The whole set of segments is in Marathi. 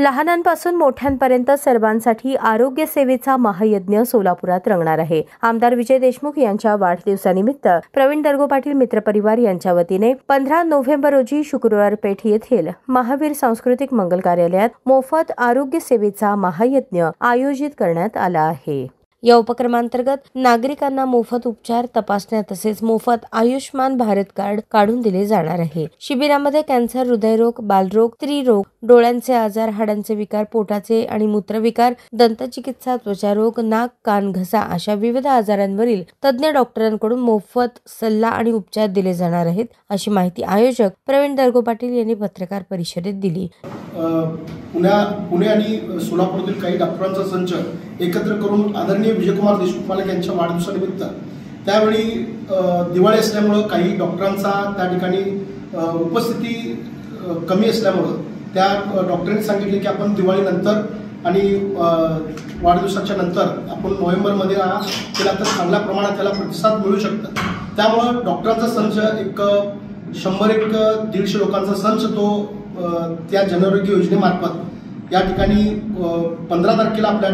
लहानांपासून मोठ्यांपर्यंत सर्वांसाठी आरोग्य सेवेचा महायज्ञ सोलापुरात रंगणार आहे। आमदार विजय देशमुख यांच्या वाढदिवसानिमित्त प्रवीण दर्गो पाटील मित्रपरिवार यांच्या वतीने 15 नोव्हेंबर रोजी शुक्रवार पेठ येथील महावीर सांस्कृतिक मंगल कार्यालयात मोफत आरोग्य सेवेचा महायज्ञ आयोजित करण्यात आला आहे। या उपक्रमांतर्गत नागरिकांना मोफत उपचार, तपासण्या तसेच मोफत आयुष्मान भारत कार्ड काढून दिले जाणार आहे। शिबिरामध्ये कॅन्सर, हृदयरोग, बालरोग, स्त्रीरोग, डोळ्यांचे आजार, हाडांचे विकार, पोटाचे आणि मूत्रविकार, दंतचिकित्सा, त्वचारोग, नाक, कान, घसा अशा विविध आजारांवरील तज्ञ डॉक्टरांकडून मोफत सल्ला आणि उपचार दिले जाणार आहेत, अशी माहिती आयोजक प्रवीण दर्गो पाटील यांनी पत्रकार परिषदेत दिली। पुणे आणि सोलापूरातील काही डॉक्टरांचा संच एकत्र करून आदरणीय विजयकुमार देशमुख मालक यांच्या वाढदिवसानिमित्त त्यावेळी दिवाळी असल्यामुळे काही डॉक्टरांचा त्या ठिकाणी उपस्थिती कमी असल्यामुळे त्या डॉक्टरांनी सांगितले की आपण दिवाळीनंतर आणि वाढदिवसाच्या नंतर आपण नोव्हेंबरमध्ये त्याला तर चांगल्या प्रमाणात त्याला प्रतिसाद मिळू शकतो। त्यामुळे डॉक्टरांचा संच एक 100-150 लोकांचा संच तो त्या जनआरोग्य योजनेमार्फत या ठिकाणी 15 तारखेला आपल्या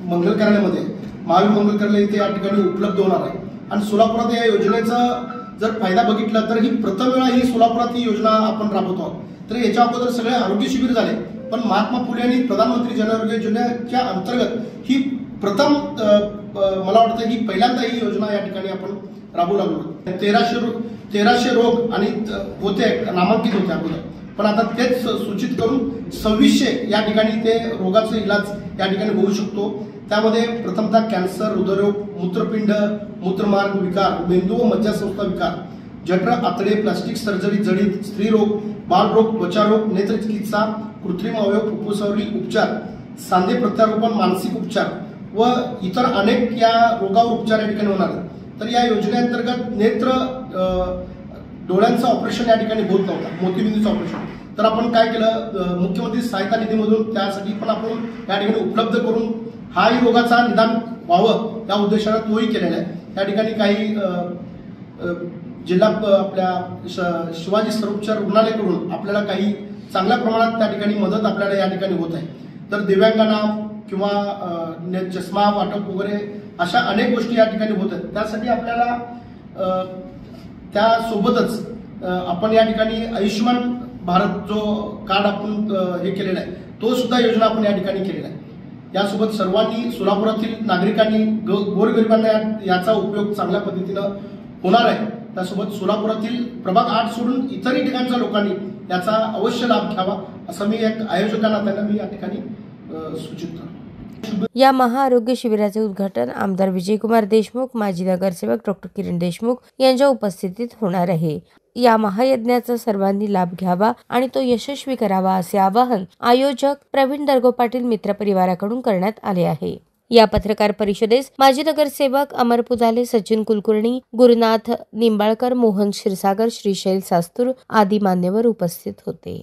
मंगल कार्यालयामध्ये महावीर मंगल कार्यालय इथे या ठिकाणी उपलब्ध होणार आहे। आणि सोलापुरात या योजनेचा जर फायदा बघितला तर ही प्रथम वेळा ही सोलापुरात ही योजना आपण राबवतो आहोत। तर याच्या अगोदर सगळे आरोग्य शिबिर झाले, पण महात्मा फुले आणि प्रधानमंत्री जनआरोग्य योजनेच्या अंतर्गत ही प्रथम मला वाटतं ही पहिल्यांदा ही योजना या ठिकाणी आपण राबवू लागलो। 1300 रोग आणि होते नामांकित होते अगोदर, पण आता तेच सूचित करून 2600 या ठिकाणी ते रोगाचा इलाज या ठिकाणी होऊ शकतो। त्यामध्ये प्रथमतः कॅन्सर, हृदयरोग, मूत्रपिंड, मूत्रमार्ग विकार, मेंदू व मज्जासंस्था विकार, जठर, आतडे, प्लास्टिक सर्जरी, जडित, स्त्रीरोग, बालरोग, त्वचारोग, नेत्रचिकित्सा, कृत्रिम अवयव, फुफ्फुसावरील उपचार, सांधे प्रत्यारोपण, मानसिक उपचार व इतर अनेक या रोगावर उपचार या ठिकाणी होणार आहेत। तर या योजनेअंतर्गत नेत्र डोळ्यांचं ऑपरेशन या ठिकाणी होत नव्हता, मोतीबिंदूचं ऑपरेशन, तर आपण काय केलं, मुख्यमंत्री सहायता निधीमधून त्यासाठी पण आपण या ठिकाणी उपलब्ध करून हाही रोगाचा निदान व्हावं त्या उद्देशाने तोही केलेला आहे। त्या ठिकाणी काही जिल्हा आपल्या शिवाजी सर्वोपचार रुग्णालयाकडून आपल्याला काही चांगल्या प्रमाणात त्या ठिकाणी मदत आपल्याला या ठिकाणी होत आहे। तर दिव्यांगांना किंवा चष्मा वाटप वगैरे अशा अनेक गोष्टी या ठिकाणी होत आहेत। त्यासाठी आपल्याला त्यासोबतच आपण या ठिकाणी आयुष्मान भारत जो कार्ड आपण हे केलेला आहे तो सुद्धा योजना आपण या ठिकाणी केलेला आहे। यासोबत सर्वांनी सोलापुरातील नागरिकांनी गोरगरिबांना याचा उपयोग चांगल्या पद्धतीनं होणार आहे। त्यासोबत सोलापुरातील प्रभाग 8 सोडून इतरही ठिकाणच्या लोकांनी याचा अवश्य लाभ घ्यावा असं मी एक आयोजकांना त्यांना मी या ठिकाणी सूचित करतो। या महाआरोग्य शिबिराचे उद्घाटन आमदार विजयकुमार देशमुख, माजी नगरसेवक डॉक्टर किरण देशमुख यांच्या उपस्थितीत होणार आहे। या महायज्ञाचा सर्वांनी लाभ घ्यावा आणि तो यशस्वी करावा असे आवाहन आयोजक प्रवीण दर्गो पाटील मित्रपरिवाराकडून करण्यात आले आहे। या पत्रकार परिषदेस माजी नगरसेवक अमर पुजाले, सचिन कुलकर्णी, गुरुनाथ निंबाळकर, मोहन क्षीरसागर, श्रीशैल सास्तूर आदी मान्यवर उपस्थित होते।